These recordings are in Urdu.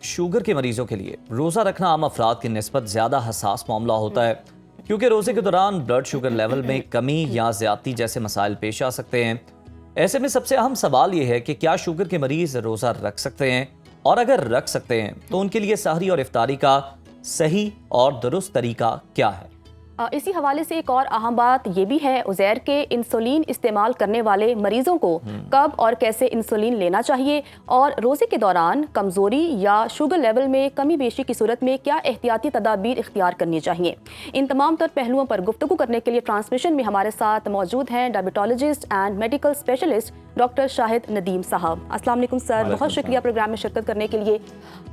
شوگر کے مریضوں کے لیے روزہ رکھنا عام افراد کی نسبت زیادہ حساس معاملہ ہوتا ہے کیونکہ روزے کے دوران بلڈ شوگر لیول میں کمی یا زیادتی جیسے مسائل پیش آ سکتے ہیں۔ ایسے میں سب سے اہم سوال یہ ہے کہ کیا شوگر کے مریض روزہ رکھ سکتے ہیں، اور اگر رکھ سکتے ہیں تو ان کے لیے سحری اور افطاری کا صحیح اور درست طریقہ کیا ہے۔ اسی حوالے سے ایک اور اہم بات یہ بھی ہے عزیر کے انسولین استعمال کرنے والے مریضوں کو کب اور کیسے انسولین لینا چاہیے، اور روزے کے دوران کمزوری یا شوگر لیول میں کمی بیشی کی صورت میں کیا احتیاطی تدابیر اختیار کرنی چاہیے۔ ان تمام تر پہلوؤں پر گفتگو کرنے کے لیے ٹرانسمیشن میں ہمارے ساتھ موجود ہیں ڈائبٹالوجسٹ اینڈ میڈیکل اسپیشلسٹ ڈاکٹر شاہد ندیم صاحب۔ السلام علیکم سر، بہت شکریہ پروگرام میں شرکت کرنے کے لیے۔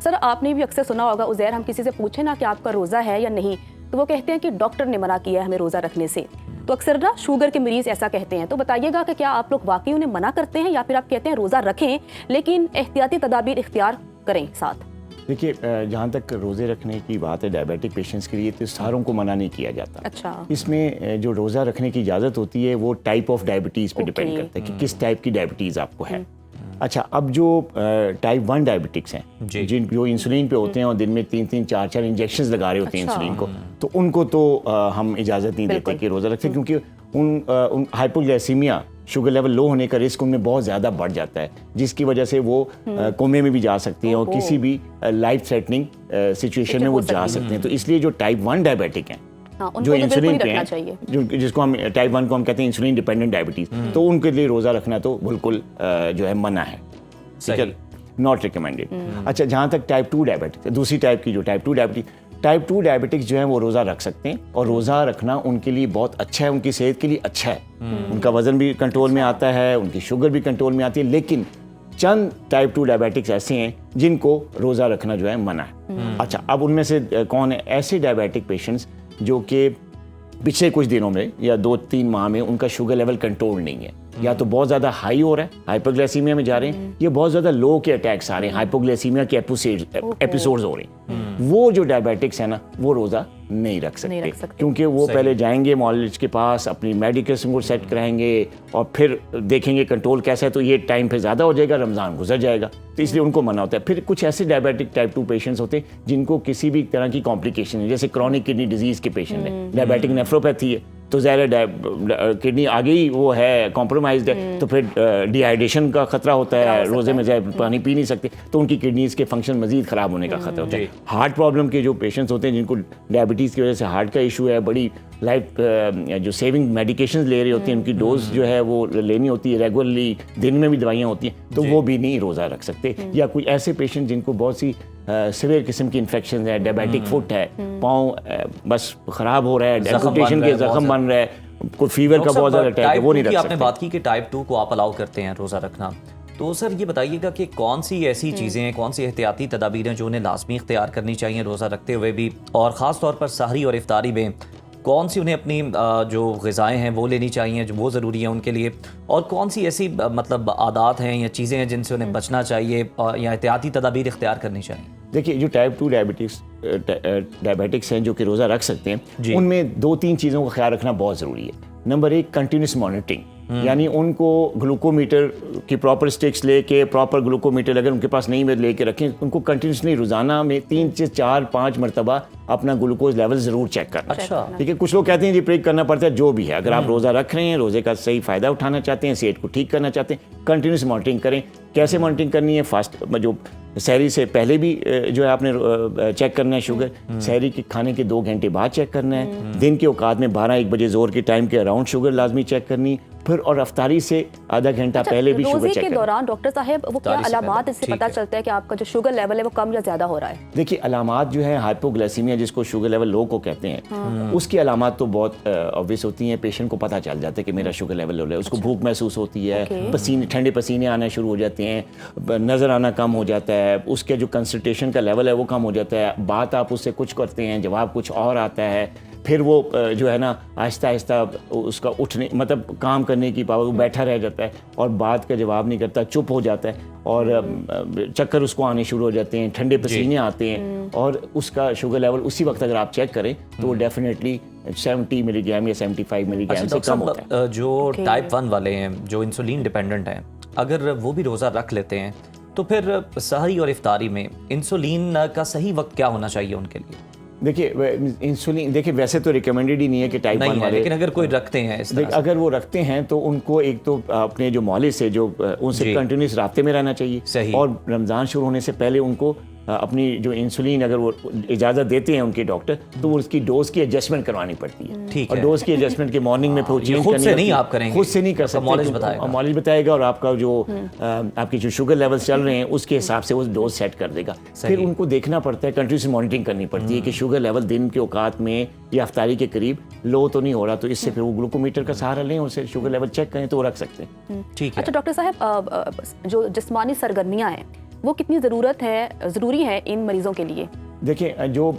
سر، آپ نے بھی اکثر سنا ہوگا عزیر، ہم کسی سے پوچھیں نا کہ آپ کا روزہ ہے یا نہیں تو وہ کہتے ہیں کہ ڈاکٹر نے منع کیا ہے ہمیں روزہ رکھنے سے، تو اکثر نا شوگر کے مریض ایسا کہتے ہیں، تو بتائیے گا کہ کیا آپ لوگ واقعی انہیں منع کرتے ہیں یا پھر آپ کہتے ہیں روزہ رکھیں لیکن احتیاطی تدابیر اختیار کریں ساتھ؟ دیکھیے، جہاں تک روزے رکھنے کی بات ہے ڈائبیٹک پیشنٹس کے لیے تو ساروں کو منع نہیں کیا جاتا۔ اچھا، اس میں جو روزہ رکھنے کی اجازت ہوتی ہے وہ ٹائپ آف ڈائبٹیز پہ ڈیپینڈ کرتا ہے کہ کس ٹائپ کی ڈائبٹیز آپ کو ہے۔ اچھا، اب جو ٹائپ 1 ڈائبٹکس ہیں جن جو انسولین پہ ہوتے ہیں اور دن میں 3 4 انجیکشنز لگا رہے ہوتے ہیں انسولین کو، تو ان کو تو ہم اجازت نہیں دیتے کہ روزہ رکھیں، کیونکہ ان ہائپوگلائسیمیا شوگر لیول لو ہونے کا رسک ان میں بہت زیادہ بڑھ جاتا ہے، جس کی وجہ سے وہ کومے میں بھی جا سکتے ہیں اور کسی بھی لائف تھریٹننگ سچویشن میں وہ جا سکتے ہیں۔ تو اس لیے جو ٹائپ 1 ڈائبیٹک ہیں جو انسولین پہ ہیں، جس کو ہم ٹائپ 1 کو ہم کہتے ہیں انسولین ڈیپینڈنٹ ڈائبٹیز، تو ان کے لیے روزہ رکھنا تو بالکل جو ہے منع ہے، ٹھیک ہے، ناٹ ریکمینڈیڈ۔ اچھا، جہاں تک ٹائپ 2 ڈائبٹک، دوسری ٹائپ کی جو ٹائپ 2 ڈائبٹکس جو ہیں وہ روزہ رکھ سکتے ہیں، اور روزہ رکھنا ان کے لیے بہت اچھا ہے، ان کی صحت کے لیے اچھا ہے، ان کا وزن بھی کنٹرول میں آتا ہے، ان کی شوگر بھی کنٹرول میں آتی ہے۔ لیکن چند ٹائپ 2 ڈائبٹکس ایسے ہیں جن کو روزہ رکھنا جو ہے منع ہے۔ اچھا، اب ان میں سے کون ہے؟ ایسے ڈائبیٹک پیشنٹس جو کہ پچھلے کچھ دنوں میں یا 2-3 ماہ میں ان کا شوگر لیول کنٹرول نہیں ہے، یا تو بہت زیادہ ہائی ہو رہا ہے، ہائپوگلائسیمیا میں جا رہے ہیں، یا بہت زیادہ لو کے اٹیکس آ رہے ہیں، ہائپوگلائسیمیا کے ایپیسوڈز ہو رہے ہیں، وہ جو ڈائبیٹکس ہیں نا وہ روزہ نہیں رکھ سکتے، کیونکہ وہ پہلے جائیں گے معالج کے پاس، اپنی میڈیکل کو سیٹ کرائیں گے اور پھر دیکھیں گے کنٹرول کیسا ہے، تو یہ ٹائم پہ زیادہ ہو جائے گا، رمضان گزر جائے گا، تو اس لیے ان کو منع ہوتا ہے۔ پھر کچھ ایسے ڈائبیٹک ٹائپ 2 پیشنٹس ہوتے ہیں جن کو کسی بھی طرح کی کمپلیکیشن ہے، جیسے کرونک کڈنی ڈیزیز کے پیشنٹ ہیں، ڈائبیٹک نیفروپیتھی ہے، تو ظاہر ہے کڈنی آگے ہی وہ ہے کمپرومائزڈ ہے، تو پھر ڈی ہائیڈریشن کا خطرہ ہوتا ہے، روزے میں پانی پی نہیں سکتے، تو ان کی کڈنیز کے فنکشن مزید خراب ہونے کا خطرہ ہوتا ہے۔ ہارٹ پرابلم کے جو پیشنٹس ہوتے ہیں جن کو ڈائبٹیز کی وجہ سے ہارٹ کا ایشو ہے، بڑی لائف جو سیونگ میڈیکیشنز لے رہی ہوتی ہیں، ان کی ڈوز جو ہے وہ لینی ہوتی ہے ریگولرلی، دن میں بھی دوائیاں ہوتی ہیں، تو وہ بھی نہیں روزہ رکھ سکتے۔ یا کوئی ایسے پیشنٹ جن کو بہت سی سیویئر قسم کی انفیکشن ہے، ڈائبیٹک فٹ ہے، پاؤں بس خراب ہو رہا ہے، ڈیفوٹیشن کے زخم بن رہا ہے، کوئی فیور کا بہت زیادہ اٹیک ہے، وہ نہیں رکھ سکتے۔ آپ نے بات کی کہ ٹائپ 2 کو آپ الاؤ کرتے ہیں روزہ رکھنا، تو سر یہ بتائیے گا کہ کون سی ایسی چیزیں ہیں، کون سی احتیاطی تدابیر ہیں جو انہیں لازمی اختیار کرنی چاہیے روزہ رکھتے ہوئے بھی، اور خاص طور پر سحری اور افطاری میں کون سی انہیں اپنی جو غذائیں ہیں وہ لینی چاہیے جو وہ ضروری ہیں ان کے لیے، اور کون سی ایسی مطلب عادات ہیں یا چیزیں ہیں جن سے انہیں بچنا چاہیے یا احتیاطی تدابیر اختیار کرنی چاہیے؟ دیکھیے، جو ٹائپ 2 ڈائبٹکس ہیں جو کہ روزہ رکھ سکتے ہیں، ان میں 2-3 چیزوں کا خیال رکھنا بہت ضروری ہے۔ نمبر 1، کنٹینیوس مانیٹرنگ، یعنی ان کو گلوکومیٹر کی پراپر اسٹکس لے کے، پراپر گلوکومیٹر اگر ان کے پاس نہیں لے کے رکھیں، ان کو کنٹینیوسلی روزانہ میں 3 سے 4-5 مرتبہ اپنا گلوکوز لیول ضرور چیک کرنا۔ اچھا، ٹھیک ہے، کچھ لوگ کہتے ہیں جی پریک کرنا پڑتا ہے، جو بھی ہے، اگر آپ روزہ رکھ رہے ہیں، روزے کا صحیح فائدہ اٹھانا چاہتے ہیں، صحت کو ٹھیک کرنا چاہتے ہیں، کنٹینیوس مانیٹرنگ کریں۔ کیسے مانیٹرنگ کرنی ہے؟ فاسٹ جو سحری سے پہلے بھی جو ہے آپ نے چیک کرنا ہے شوگر، سحری کے کھانے کے 2 گھنٹے بعد چیک کرنا ہے، دن کے اوقات میں 12-1 بجے زور کے ٹائم کے اراؤنڈ شوگر لازمی چیک کرنی، پھر اور افطاری سے آدھا گھنٹہ پہلے بھی شوگر چیک کرنا۔ روزے کے دوران ڈاکٹر صاحب وہ کیا علامات اس سے پتہ چلتا ہے کہ آپ کا جو شوگر لیول ہے وہ کم یا زیادہ ہو رہا ہے؟ دیکھیے، علامات جو ہے ہائپوگلائسیمیا جس کو شوگر لیول لو کو کہتے ہیں، اس کی علامات تو بہت obvious ہوتی ہیں، پیشنٹ کو پتہ چل جاتا ہے کہ میرا شوگر لیول لو ہے، اس کو بھوک محسوس ہوتی ہے، پسینے، ٹھنڈے پسینے آنا شروع ہو جاتے ہیں، نظر آنا کم ہو جاتا ہے، اس کے جو کنسنٹریشن کا لیول ہے وہ کم ہو جاتا ہے، بات آپ اس سے کچھ کرتے ہیں، جواب کچھ اور آتا ہے، پھر وہ جو ہے نا آہستہ آہستہ اس کا اٹھنے مطلب کام کرنے کی پاور، وہ بیٹھا رہ جاتا ہے اور بات کا جواب نہیں کرتا، چپ ہو جاتا ہے، اور چکر اس کو آنے شروع ہو جاتے ہیں، ٹھنڈے پسینے آتے ہیں، اور اس کا شوگر لیول اسی وقت اگر آپ چیک کریں تو وہ ڈیفینیٹلی 70 ملی گرام یا 75 ملی گرام سے کم ہوتا ہے۔ جو ٹائپ 1 والے ہیں جو انسولین ڈیپینڈنٹ ہیں، اگر وہ بھی روزہ رکھ لیتے ہیں تو پھر سحری اور افطاری میں انسولین کا صحیح وقت کیا ہونا چاہیے ان کے لیے؟ دیکھیے انسولین دیکھیے ویسے تو ریکمینڈڈ ہی نہیں ہے کہ ٹائپ 1 والے، لیکن اگر کوئی رکھتے ہیں اس طرح سے، اگر وہ رکھتے ہیں تو ان کو ایک تو اپنے جو مولد سے جو ان سے کنٹینیوس رابطے میں رہنا چاہیے، اور رمضان شروع ہونے سے پہلے ان کو اپنی جو انسولین اگر وہ اجازت دیتے ہیں ان کے ڈاکٹر تو وہ اس کی ڈوز کی ایڈجسٹمنٹ کروانی پڑتی ہے، اور ڈوز کی ایڈجسٹمنٹ کے مارننگ میں پھر چینج خود سے نہیں آپ کریں گے، خود سے نہیں کر سکتے، مالج بتائے گا اور آپ کا جو آپ کی جو شوگر لیول چل رہے ہیں اس کے حساب سے وہ ڈوز سیٹ کر دے گا۔ پھر ان کو دیکھنا پڑتا ہے، کنٹینیوس مانیٹرنگ کرنی پڑتی ہے کہ شوگر لیول دن کے اوقات میں یا افطاری کے قریب لو تو نہیں ہو رہا، تو اس سے پھر وہ گلوکومیٹر کا سہارا لیں، اسے شوگر لیول چیک کریں تو وہ رکھ سکتے ہیں۔ ٹھیک ہے۔ اچھا ڈاکٹر صاحب، جو جسمانی سرگرمیاں ہیں وہ کتنی ضروری ہے ان مریضوں کے لیے؟ دیکھیں جو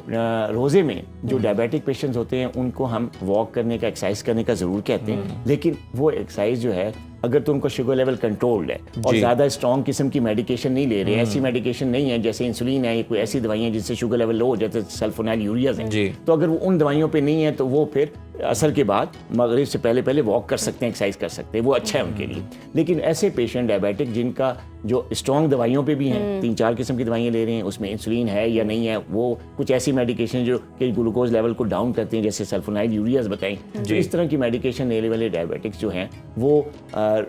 روزے میں جو ڈائبیٹک پیشنٹس ہوتے ہیں ان کو ہم واک کرنے کا، ایکسرسائز کرنے کا ضرور کہتے ہیں، لیکن وہ ایکسرسائز جو ہے اگر تو ان کا شوگر لیول کنٹرولڈ ہے اور زیادہ اسٹرانگ قسم کی میڈیکیشن نہیں لے رہے، ایسی میڈیکیشن نہیں ہے جیسے انسولین ہے یا کوئی ایسی دوائیاں جس سے شوگر لیول لو ہو جاتا ہے، سلفونائل یوریاز ہیں، تو اگر وہ ان دوائیوں پہ نہیں ہے تو وہ پھر اثر کے بعد مغرب سے پہلے واک کر سکتے ہیں، ایکسرسائز کر سکتے ہیں، وہ اچھا ہے ان کے لیے۔ لیکن ایسے پیشنٹ ڈائبیٹک جن کا جو اسٹرانگ دوائیوں پہ بھی ہیں، 3-4 قسم کی دوائیاں لے رہے ہیں، اس میں انسولین ہے یا نہیں ہے، وہ کچھ ایسی میڈیکیشن جو کہ گلوکوز لیول کو ڈاؤن کرتے ہیں جیسے سلفونائل یوریاز بتائیں، تو اس طرح کی میڈیکیشن لینے والے ڈائبیٹکس جو ہیں وہ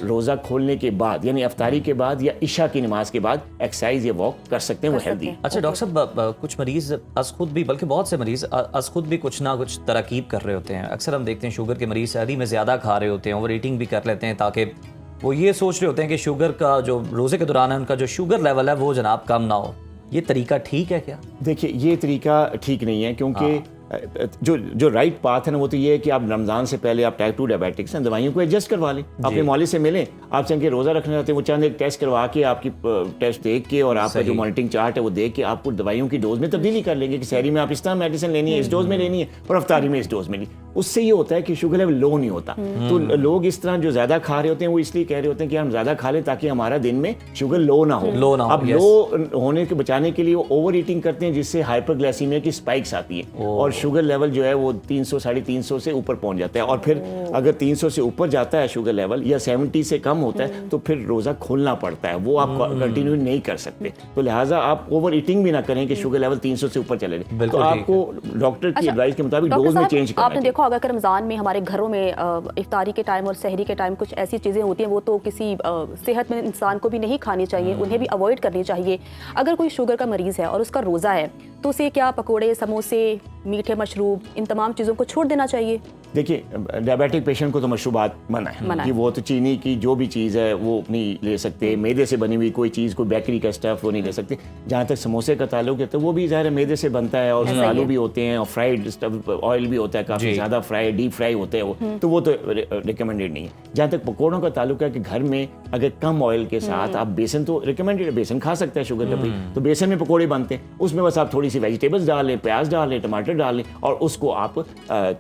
روزہ کھولنے کے بعد یعنی افطاری کے بعد یا عشاء کی نماز کے بعد ایکسرسائز یا واک کر سکتے ہیں، وہ ہیلدی۔ اچھا ڈاکٹر صاحب، کچھ مریض از خود بھی، بلکہ بہت سے مریض از خود بھی کچھ نہ کچھ تراکیب کر رہے ہوتے ہیں، اکثر ہم دیکھتے ہیں شوگر کے مریض سحری میں زیادہ کھا رہے ہوتے ہیں، اوور ایٹنگ بھی کر لیتے ہیں تاکہ وہ یہ سوچ رہے ہوتے ہیں کہ شوگر کا جو روزے کے دوران ہے ان کا جو شوگر لیول ہے وہ جناب کم نہ ہو۔ یہ طریقہ ٹھیک ہے کیا؟ دیکھیے یہ طریقہ ٹھیک نہیں ہے، کیونکہ جو رائٹ پاتھ ہے نا وہ تو یہ ہے کہ آپ رمضان سے پہلے آپ ٹائپ 2 ڈائبیٹکس ہیں، دوائیوں کو ایڈجسٹ کروا لیں، اپنے مولد سے ملیں، آپ چاہیں کہ روزہ رکھنا چاہتے ہیں وہ چاند ایک ٹیسٹ کروا کے آپ کی ٹیسٹ دیکھ کے اور آپ کا جو مانیٹرنگ چارٹ ہے وہ دیکھ کے آپ کو دوائیوں کی ڈوز میں تبدیلی کر لیں گے کہ سحری میں آپ اس طرح میڈیسن لینی ہے، اس ڈوز میں لینی ہے، اور افطاری میں اس ڈوز میں لینی۔ اس سے یہ ہوتا ہے کہ شوگر لیول لو نہیں ہوتا، تو لوگ اس طرح جو زیادہ کھا رہے ہوتے ہیں وہ اس لیے کہہ رہے ہوتے ہیں کہ ہم زیادہ کھا لیں تاکہ ہمارا دن میں شوگر لو نہ ہو۔ اب لو ہونے کے بچانے کے لیے وہ اوور ایٹنگ کرتے ہیں جس سے ہائپر گلائسیمیا کی اسپائکس آتی ہیں اور شوگر لیول جو ہے وہ 300 350 سے اوپر پہنچ جاتا ہے، اور پھر اگر 300 سے اوپر جاتا ہے شوگر لیول یا 70 سے کم ہوتا ہے تو پھر روزہ کھولنا پڑتا ہے، وہ آپ کنٹینیو نہیں کر سکتے، تو لہٰذا آپ اوور ایٹنگ بھی نہ کریں کہ شوگر لیول 300 سے اوپر چلے جائے، تو آپ کو ڈاکٹر کی ایڈوائس کے مطابق ڈوز میں چینج کرنا آپ نے دیکھا ہوگا کہ رمضان میں ہمارے گھروں میں افطاری کے ٹائم اور سحری کے ٹائم کچھ ایسی چیزیں ہوتی ہیں وہ تو کسی صحت مند انسان کو بھی نہیں کھانی چاہیے، انہیں بھی اوائڈ کرنی چاہیے۔ اگر کوئی شوگر کا مریض ہے اور اس کا روزہ ہے تو اسے کیا پکوڑے، سموسے، میٹھے مشروب، ان تمام چیزوں کو چھوڑ دینا چاہیے؟ دیکھیے ڈائبیٹک پیشنٹ کو تو مشروبات منع ہے کہ وہ تو چینی کی جو بھی چیز ہے وہ نہیں لے سکتے، میدے سے بنی ہوئی کوئی چیز، کوئی بیکری کا اسٹف وہ نہیں لے سکتے۔ جہاں تک سموسے کا تعلق ہے تو وہ بھی ظاہر ہے میدے سے بنتا ہے اور اس میں آلو بھی ہوتے ہیں اور فرائیڈ آئل بھی ہوتا ہے، کافی زیادہ فرائی ڈیپ فرائی ہوتے ہیں تو وہ تو ریکمینڈیڈ نہیں ہے۔ جہاں تک پکوڑوں کا تعلق ہے کہ گھر میں اگر کم آئل کے ساتھ آپ بیسن تو ریکمینڈیڈ ہے، بیسن کھا سکتا ہے شوگر کا، تو بیسن میں پکوڑے بنتے ہیں، اس میں بس آپ تھوڑی سی ویجیٹیبلس ڈال لیں، پیاز ڈال لیں، ٹماٹر ڈال لیں اور اس کو آپ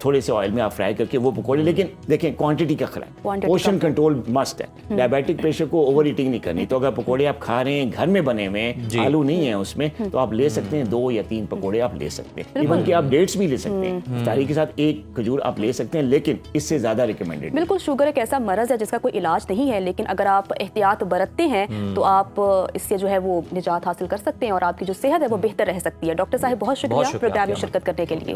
تھوڑے سے آئل میں آپ فرائی کر کے وہ پکوڑے، لیکن دیکھیں کوانٹٹی کا خیال ہے، پورشن کنٹرول مسٹ ہے، ڈائبیٹک پیشنٹ کو اوور ایٹنگ نہیں کرنی، تو اگر پکوڑے آپ کھا رہے ہیں گھر میں بنے ہوئے آلو نہیں ہیں اس میں تو آپ لے سکتے ہیں 2 یا 3 پکوڑے آپ لے سکتے ہیں، ایون کہ آپ ڈیٹس بھی لے سکتے ہیں، افطاری کے ساتھ 1 کھجور آپ لے سکتے ہیں، لیکن اس سے زیادہ ریکمینڈیڈ۔ بالکل، شوگر ایک ایسا مرض ہے جس کا کوئی علاج نہیں ہے، لیکن اگر آپ احتیاط برتتے ہیں تو آپ اس سے جو ہے وہ نجات حاصل کر سکتے ہیں اور آپ کی جو صحت ہے وہ بہتر رہ سکتی ہے۔ ڈاکٹر صاحب بہت شکریہ پروگرام میں شرکت کرنے کے لیے۔